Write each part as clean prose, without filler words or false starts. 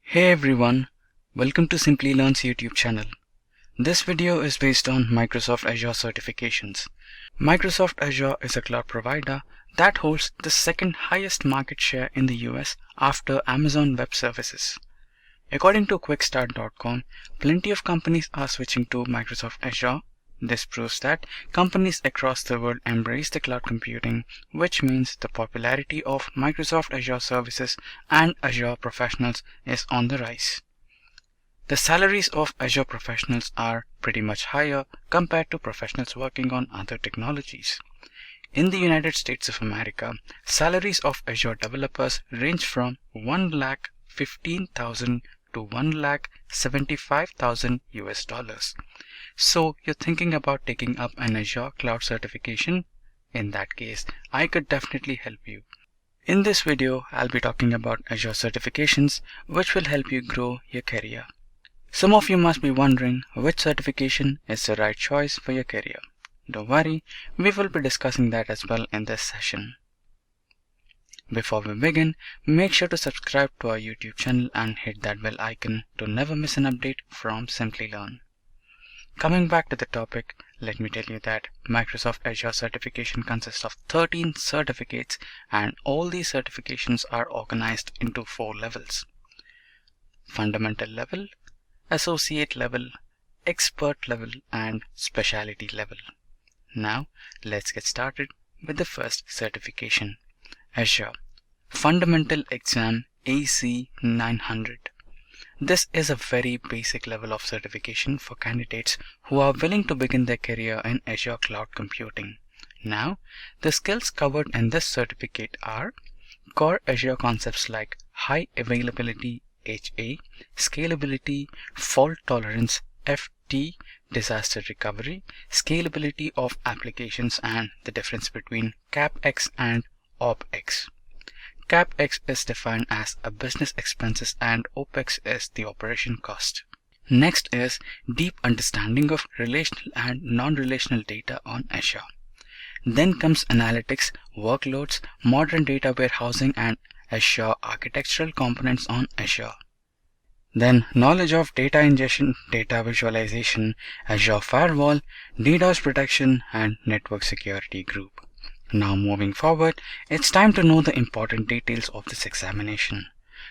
Hey everyone, welcome to Simplilearn's YouTube channel. This video is based on Microsoft Azure certifications. Microsoft Azure is a cloud provider that holds the second highest market share in the US after Amazon Web Services. According to quickstart.com, plenty of companies are switching to Microsoft Azure. This proves that companies across the world embrace the cloud computing, which means the popularity of Microsoft Azure services and Azure professionals is on the rise. The salaries of Azure professionals are pretty much higher compared to professionals working on other technologies. In the United States of America, salaries of Azure developers range from $1,15,000 to $1,75,000 US. So you're thinking about taking up an Azure cloud certification? In that case, I could definitely help you. In this video, I'll be talking about Azure certifications, which will help you grow your career. Some of you must be wondering which certification is the right choice for your career. Don't worry, we will be discussing that as well in this session. Before we begin, make sure to subscribe to our YouTube channel and hit that bell icon to never miss an update from Simplilearn. Coming back to the topic, let me tell you that Microsoft Azure certification consists of 13 certificates, and all these certifications are organized into 4 levels: fundamental level, associate level, expert level, and specialty level. Now let's get started with the first certification, Azure Fundamental Exam AC 900. This is a very basic level of certification for candidates who are willing to begin their career in Azure cloud computing. Now, the skills covered in this certificate are core Azure concepts like high availability HA, scalability, fault tolerance FT, disaster recovery, scalability of applications, and the difference between CapEx and OpEx. CapEx is defined as a business expenses and OpEx is the operation cost. Next is deep understanding of relational and non-relational data on Azure. Then comes analytics, workloads, modern data warehousing, and Azure architectural components on Azure. Then knowledge of data ingestion, data visualization, Azure firewall, DDoS protection, and network security group. Now moving forward, it's time to know the important details of this examination.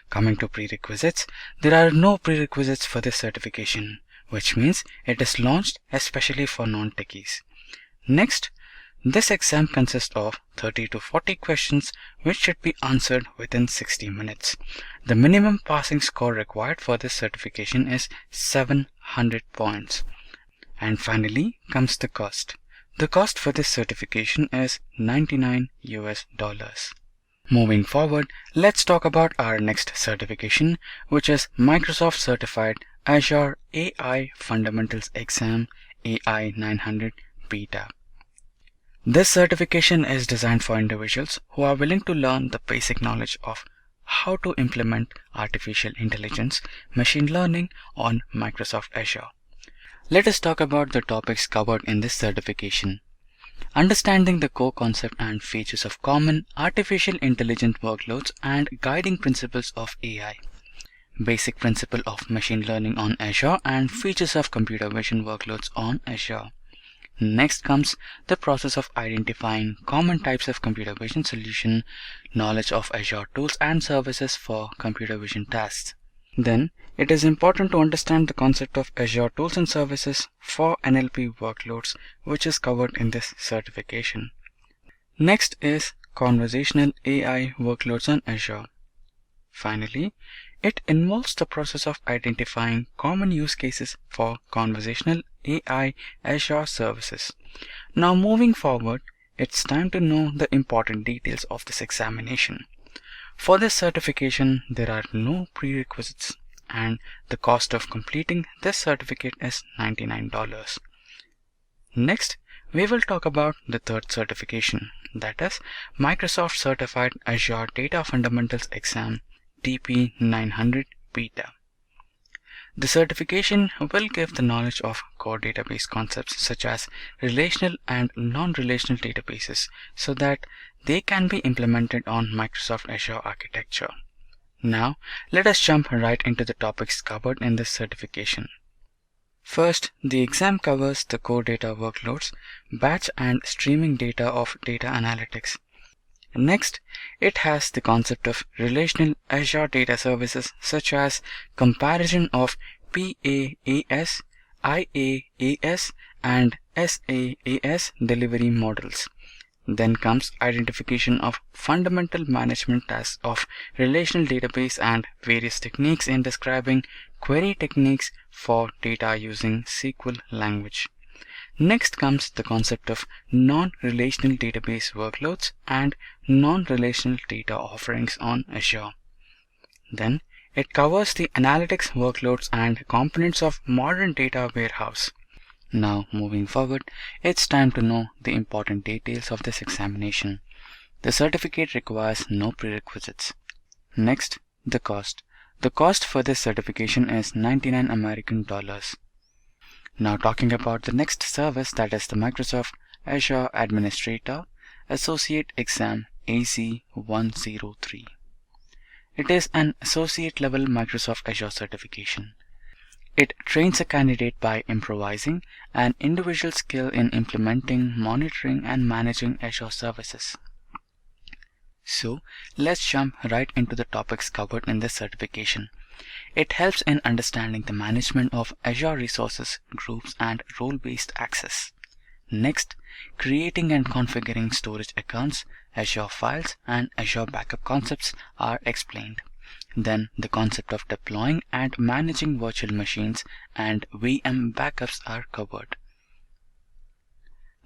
Coming to prerequisites, there are no prerequisites for this certification, which means it is launched especially for non-techies. Next, this exam consists of 30 to 40 questions which should be answered within 60 minutes. The minimum passing score required for this certification is 700 points. And finally comes the cost. The cost for this certification is $99 US. Moving forward, let's talk about our next certification, which is Microsoft Certified Azure AI Fundamentals Exam AI 900 Beta. This certification is designed for individuals who are willing to learn the basic knowledge of how to implement artificial intelligence, machine learning on Microsoft Azure. Let us talk about the topics covered in this certification. Understanding the core concept and features of common artificial intelligence workloads and guiding principles of AI. Basic principle of machine learning on Azure and features of computer vision workloads on Azure. Next comes the process of identifying common types of computer vision solution, knowledge of Azure tools and services for computer vision tasks. Then, it is important to understand the concept of Azure tools and services for NLP workloads, which is covered in this certification. Next is conversational AI workloads on Azure. Finally, it involves the process of identifying common use cases for conversational AI Azure services. Now moving forward, it's time to know the important details of this examination. For this certification, there are no prerequisites, and the cost of completing this certificate is $99. Next, we will talk about the third certification, that is Microsoft Certified Azure Data Fundamentals Exam DP 900 Beta. The certification will give the knowledge of core database concepts such as relational and non-relational databases so that they can be implemented on Microsoft Azure architecture. Now, let us jump right into the topics covered in this certification. First, the exam covers the core data workloads, batch and streaming data of data analytics. Next, it has the concept of relational Azure data services such as comparison of PaaS, IaaS, and SaaS delivery models. Then comes identification of fundamental management tasks of relational database and various techniques in describing query techniques for data using SQL language. Next comes the concept of non-relational database workloads and non-relational data offerings on Azure. Then it covers the analytics workloads and components of modern data warehouse. Now moving forward, it's time to know the important details of this examination. The certificate requires no prerequisites. Next, the cost. The cost for this certification is $99 American. Now talking about the next service, that is the Microsoft Azure Administrator Associate Exam AZ-103. It is an associate level Microsoft Azure certification. It trains a candidate by improvising an individual skill in implementing, monitoring, and managing Azure services. So let's jump right into the topics covered in this certification. It helps in understanding the management of Azure resources, groups, and role-based access. Next, creating and configuring storage accounts, Azure files, and Azure backup concepts are explained. Then the concept of deploying and managing virtual machines and VM backups are covered.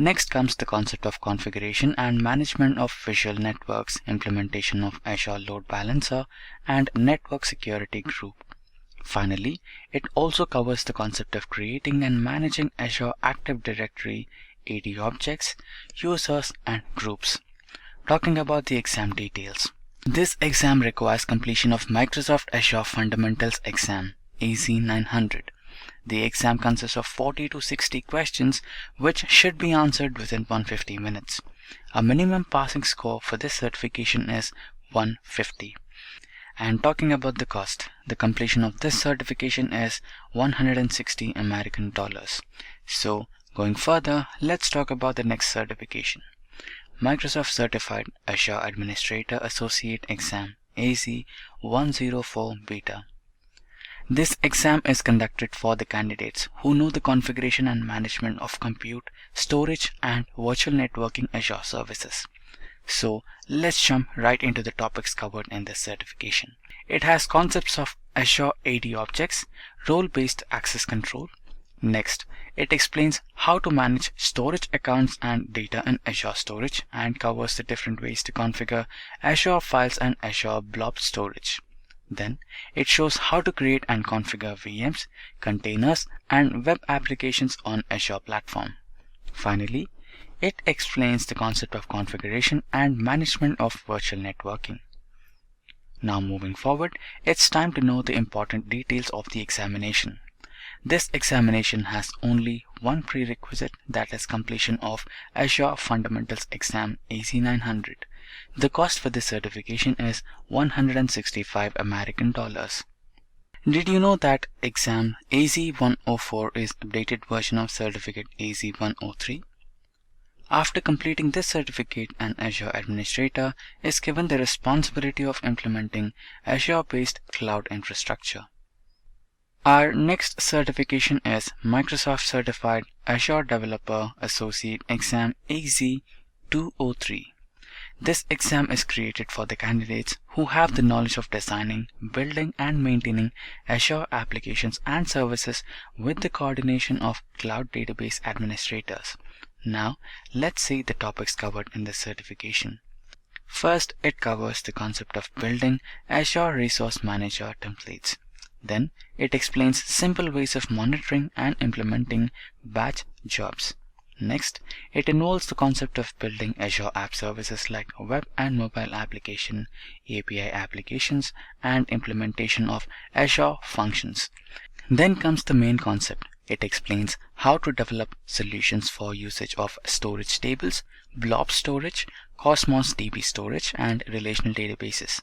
Next comes the concept of configuration and management of visual networks, implementation of Azure Load Balancer, and network security group. Finally, it also covers the concept of creating and managing Azure Active Directory, AD objects, users, and groups. Talking about the exam details. This exam requires completion of Microsoft Azure Fundamentals Exam, AZ-900. The exam consists of 40 to 60 questions which should be answered within 150 minutes. A minimum passing score for this certification is 150. And talking about the cost, the completion of this certification is $160 American. So going further, let's talk about the next certification. Microsoft Certified Azure Administrator Associate Exam, AZ-104 Beta. This exam is conducted for the candidates who know the configuration and management of compute, storage, and virtual networking Azure services. So let's jump right into the topics covered in this certification. It has concepts of Azure AD objects, role-based access control. Next, it explains how to manage storage accounts and data in Azure Storage and covers the different ways to configure Azure Files and Azure Blob Storage. Then, it shows how to create and configure VMs, containers, and web applications on Azure platform. Finally, it explains the concept of configuration and management of virtual networking. Now moving forward, it's time to know the important details of the examination. This examination has only one prerequisite, that is completion of Azure Fundamentals Exam AZ-900. The cost for this certification is $165 American. Did you know that exam AZ-104 is updated version of certificate AZ-103? After completing this certificate, an Azure administrator is given the responsibility of implementing Azure-based cloud infrastructure. Our next certification is Microsoft Certified Azure Developer Associate Exam AZ-203. This exam is created for the candidates who have the knowledge of designing, building, and maintaining Azure applications and services with the coordination of cloud database administrators. Now, let's see the topics covered in this certification. First, it covers the concept of building Azure Resource Manager templates. Then, it explains simple ways of monitoring and implementing batch jobs. Next, it involves the concept of building Azure App Services like web and mobile application, API applications, and implementation of Azure functions. Then comes the main concept. It explains how to develop solutions for usage of storage tables, blob storage, Cosmos DB storage, and relational databases.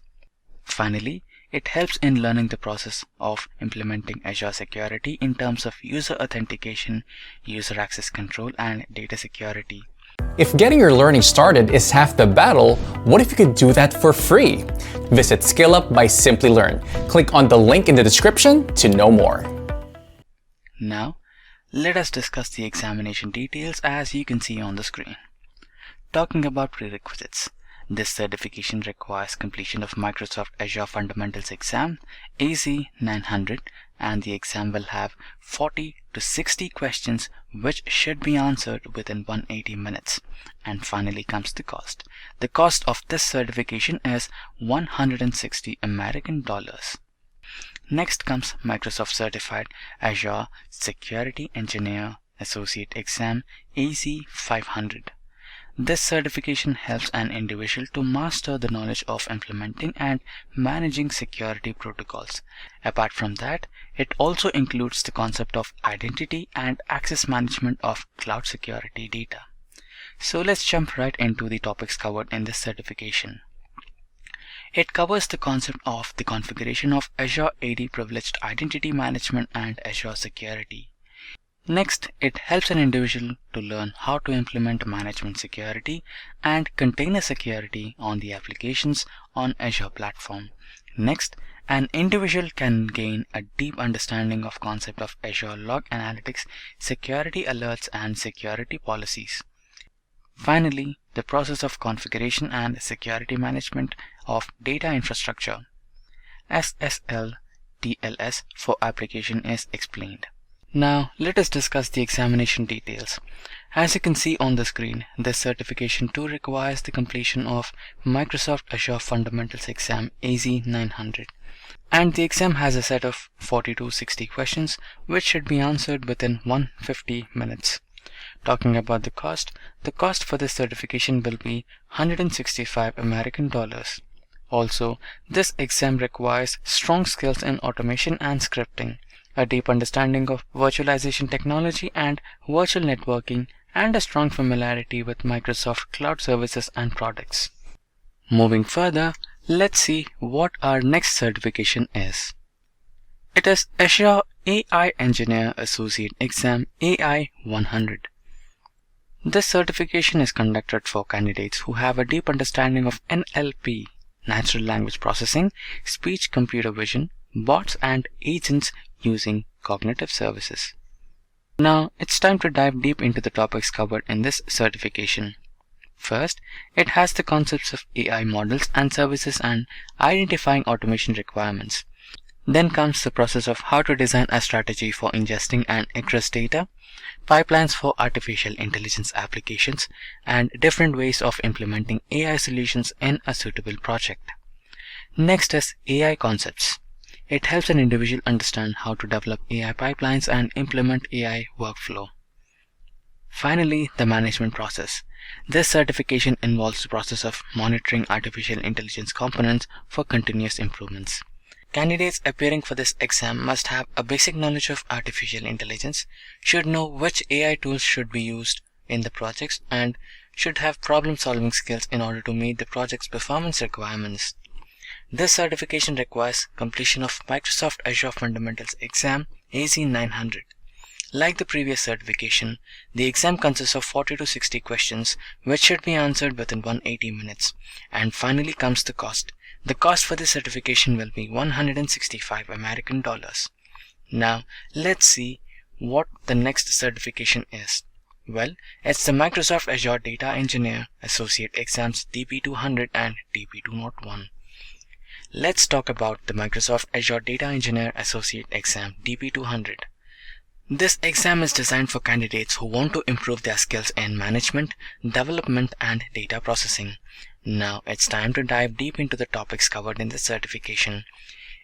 Finally, it helps in learning the process of implementing Azure security in terms of user authentication, user access control, and data security. If getting your learning started is half the battle, what if you could do that for free? Visit SkillUp by Simplilearn. Click on the link in the description to know more. Now, let us discuss the examination details as you can see on the screen. Talking about prerequisites. This certification requires completion of Microsoft Azure Fundamentals exam AZ900, and the exam will have 40 to 60 questions which should be answered within 180 minutes. And finally comes the cost. The cost of this certification is $160 American. Next comes Microsoft Certified Azure Security Engineer Associate Exam AZ500. This certification helps an individual to master the knowledge of implementing and managing security protocols. Apart from that, it also includes the concept of identity and access management of cloud security data. So let's jump right into the topics covered in this certification. It covers the concept of the configuration of Azure AD Privileged Identity Management and Azure Security. Next, it helps an individual to learn how to implement management security and container security on the applications on Azure platform. Next, an individual can gain a deep understanding of concept of Azure Log Analytics, security alerts, and security policies. Finally, the process of configuration and security management of data infrastructure, SSL TLS for application, is explained. Now let us discuss the examination details. As you can see on the screen, this certification too requires the completion of Microsoft Azure Fundamentals exam AZ900, and the exam has a set of 40 to 60 questions which should be answered within 150 minutes. Talking about the cost for this certification will be $165 American. Also, this exam requires strong skills in automation and scripting, a deep understanding of virtualization technology and virtual networking, and a strong familiarity with Microsoft Cloud services and products. Moving further, let's see what our next certification is. It is Azure AI Engineer Associate Exam AI100. This certification is conducted for candidates who have a deep understanding of NLP, natural language processing, speech-computer vision, bots, and agents using cognitive services. Now it's time to dive deep into the topics covered in this certification. First, it has the concepts of AI models and services and identifying automation requirements. Then comes the process of how to design a strategy for ingesting and egress data, pipelines for artificial intelligence applications, and different ways of implementing AI solutions in a suitable project. Next is AI concepts. It helps an individual understand how to develop AI pipelines and implement AI workflow. Finally, the management process. This certification involves the process of monitoring artificial intelligence components for continuous improvements. Candidates appearing for this exam must have a basic knowledge of artificial intelligence, should know which AI tools should be used in the projects, and should have problem-solving skills in order to meet the project's performance requirements. This certification requires completion of Microsoft Azure Fundamentals exam AZ900. Like the previous certification, the exam consists of 40 to 60 questions which should be answered within 180 minutes. And finally comes the cost. The cost for this certification will be $165 American. Now let's see what the next certification is. Well, it's the Microsoft Azure Data Engineer Associate Exams DP200 and DP201. Let's talk about the Microsoft Azure Data Engineer Associate Exam DP200. This exam is designed for candidates who want to improve their skills in management, development, and data processing. Now it's time to dive deep into the topics covered in this certification.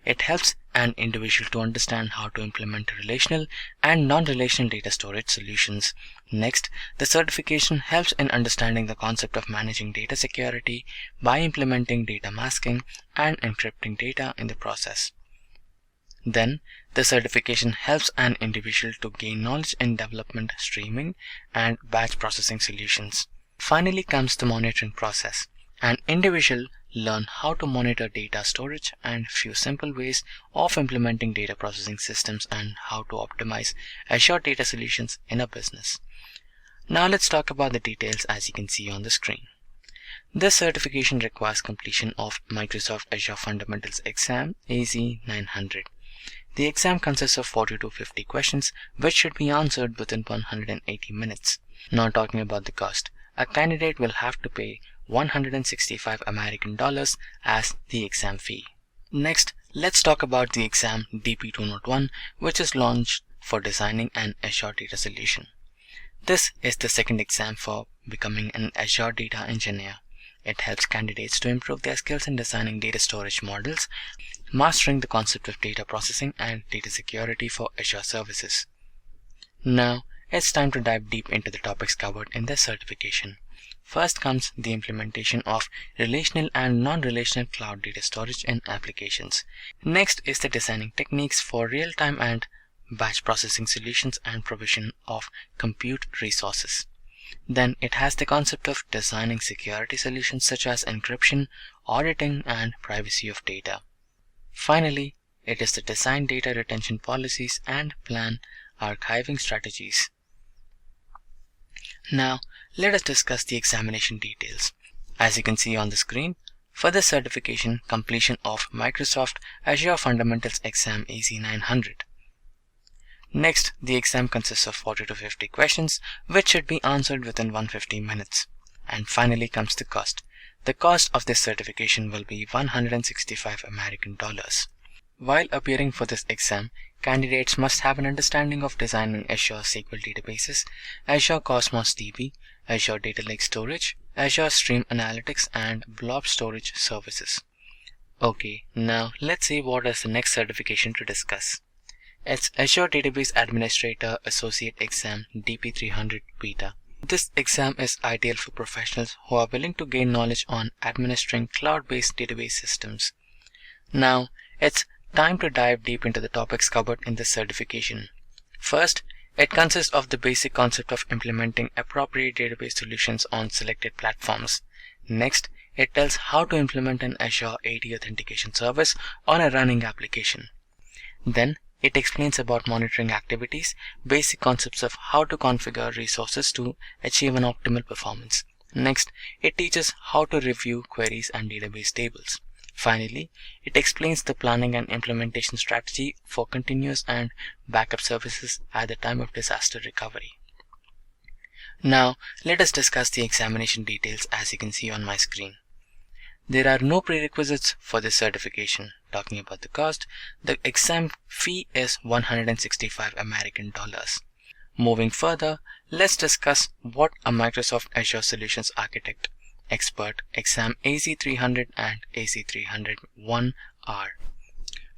It helps an individual to understand how to implement relational and non-relational data storage solutions. Next, the certification helps in understanding the concept of managing data security by implementing data masking and encrypting data in the process. Then, The certification helps an individual to gain knowledge in development, streaming, and batch processing solutions. Finally comes the monitoring process. An individual learn how to monitor data storage and few simple ways of implementing data processing systems and how to optimize Azure data solutions in a business. Now let's talk about the details as you can see on the screen. This certification requires completion of Microsoft Azure Fundamentals Exam AZ-900. The exam consists of 40 to 50 questions which should be answered within 180 minutes. Now talking about the cost. A candidate will have to pay $165 American as the exam fee. Next, let's talk about the exam DP201, which is launched for designing an Azure data solution. This is the second exam for becoming an Azure data engineer. It helps candidates to improve their skills in designing data storage models, mastering the concept of data processing and data security for Azure services. Now, it's time to dive deep into the topics covered in this certification. First comes the implementation of relational and non-relational cloud data storage in applications. Next is the designing techniques for real-time and batch processing solutions and provision of compute resources. Then it has the concept of designing security solutions such as encryption, auditing, and privacy of data. Finally, it is the design data retention policies and plan archiving strategies. Now, let us discuss the examination details. As you can see on the screen, for this certification, completion of Microsoft Azure Fundamentals Exam AZ-900. Next, the exam consists of 40 to 50 questions, which should be answered within 150 minutes. And finally comes the cost. The cost of this certification will be $165 American. While appearing for this exam, candidates must have an understanding of designing Azure SQL databases, Azure Cosmos DB, Azure Data Lake Storage, Azure Stream Analytics, and Blob Storage Services. Okay, now let's see what is the next certification to discuss. It's Azure Database Administrator Associate Exam DP300 Beta. This exam is ideal for professionals who are willing to gain knowledge on administering cloud-based database systems. Now, it's time to dive deep into the topics covered in this certification. First, it consists of the basic concept of implementing appropriate database solutions on selected platforms. Next, it tells how to implement an Azure AD authentication service on a running application. Then, it explains about monitoring activities, basic concepts of how to configure resources to achieve an optimal performance. Next, it teaches how to review queries and database tables. Finally, it explains the planning and implementation strategy for continuous and backup services at the time of disaster recovery. Now, let us discuss the examination details as you can see on my screen. There are no prerequisites for this certification. Talking about the cost, the exam fee is $165 American. Moving further, let's discuss what a Microsoft Azure Solutions Architect Expert Exam AZ-300 and AZ-301 are.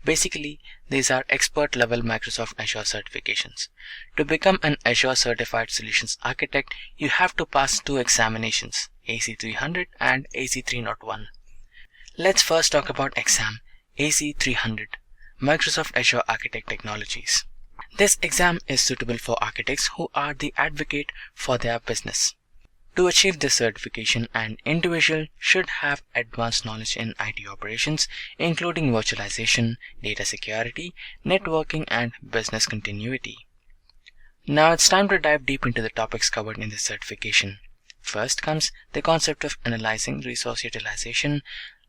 Basically, these are expert level Microsoft Azure certifications. To become an Azure Certified Solutions Architect, you have to pass two examinations, AZ-300 and AZ-301. Let's first talk about exam AZ-300, Microsoft Azure Architect Technologies. This exam is suitable for architects who are the advocate for their business. To achieve this certification, an individual should have advanced knowledge in IT operations, including virtualization, data security, networking, and business continuity. Now it's time to dive deep into the topics covered in this certification. First comes the concept of analyzing resource utilization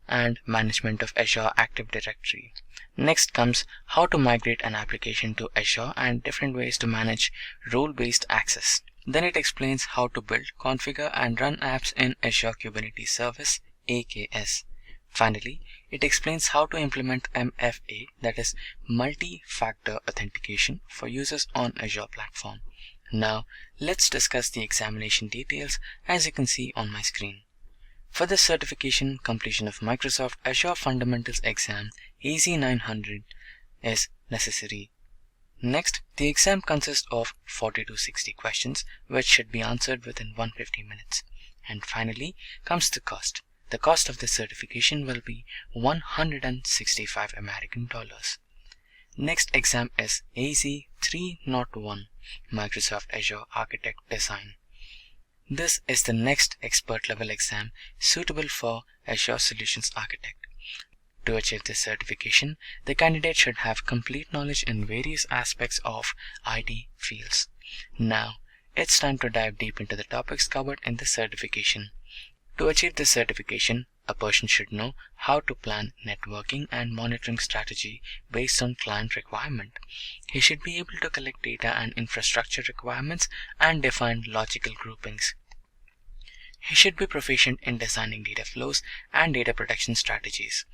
and management of Azure Active Directory. Next comes how to migrate an application to Azure and different ways to manage role-based access. Then it explains how to build, configure, and run apps in Azure Kubernetes Service, AKS. Finally, it explains how to implement MFA, that is multi-factor authentication for users on Azure platform. Now, let's discuss the examination details as you can see on my screen. For this certification, completion of Microsoft Azure Fundamentals Exam AZ-900 is necessary. Next, the exam consists of 40 to 60 questions, which should be answered within 150 minutes. And finally comes the cost. The cost of this certification will be $165 American. Next exam is AZ301 Microsoft Azure Architect Design. This is the next expert level exam suitable for Azure Solutions Architect. To achieve this certification, the candidate should have complete knowledge in various aspects of IT fields. Now, it's time to dive deep into the topics covered in the certification. To achieve this certification, a person should know how to plan networking and monitoring strategy based on client requirement. He should be able to collect data and infrastructure requirements and define logical groupings. He should be proficient in designing data flows and data protection strategies.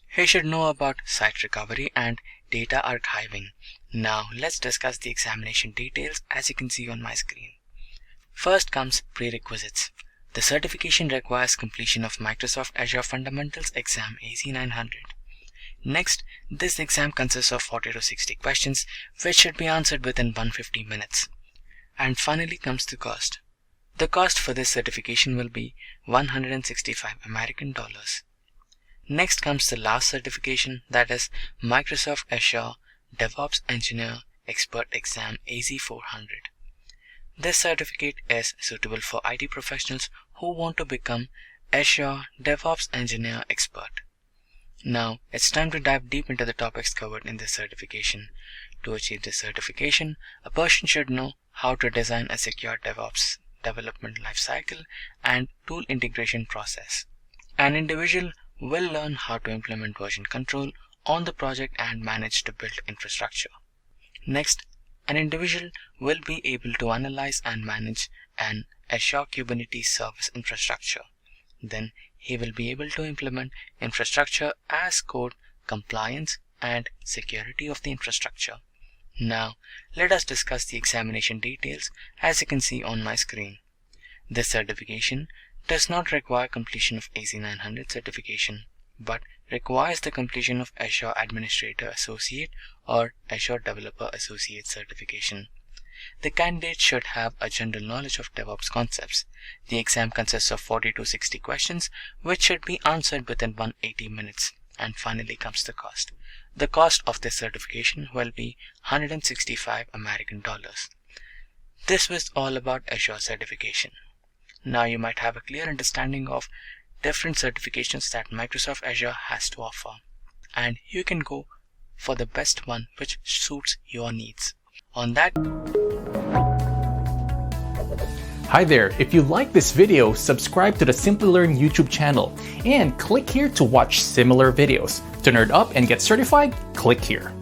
He should know about site recovery and data archiving. Now let's discuss the examination details as you can see on my screen. First comes prerequisites. The certification requires completion of Microsoft Azure Fundamentals exam AZ900. Next, this exam consists of 40 to 60 questions which should be answered within 150 minutes. And finally comes the cost. The cost for this certification will be $165 American. Next comes the last certification, that is Microsoft Azure DevOps Engineer Expert Exam AZ400. This certificate is suitable for IT professionals who want to become Azure DevOps Engineer Expert. Now it's time to dive deep into the topics covered in this certification. To achieve this certification, a person should know how to design a secure DevOps development lifecycle and tool integration process. An individual will learn how to implement version control on the project and manage to build infrastructure. Next, an individual will be able to analyze and manage an Azure Kubernetes service infrastructure. Then he will be able to implement infrastructure as code, compliance, and security of the infrastructure. Now, let us discuss the examination details as you can see on my screen. This certification does not require completion of AZ900 certification, but requires the completion of Azure Administrator Associate or Azure Developer Associate certification. The candidate should have a general knowledge of DevOps concepts. The exam consists of 40 to 60 questions which should be answered within 180 minutes. And finally comes the cost. The cost of this certification will be $165 American. This was all about Azure certification. Now you might have a clear understanding of different certifications that Microsoft Azure has to offer, and you can go for the best one which suits your needs. On that, Hi there, if you like this video, subscribe to the Simplilearn YouTube channel and click here to watch similar videos. To nerd up and get certified, click here.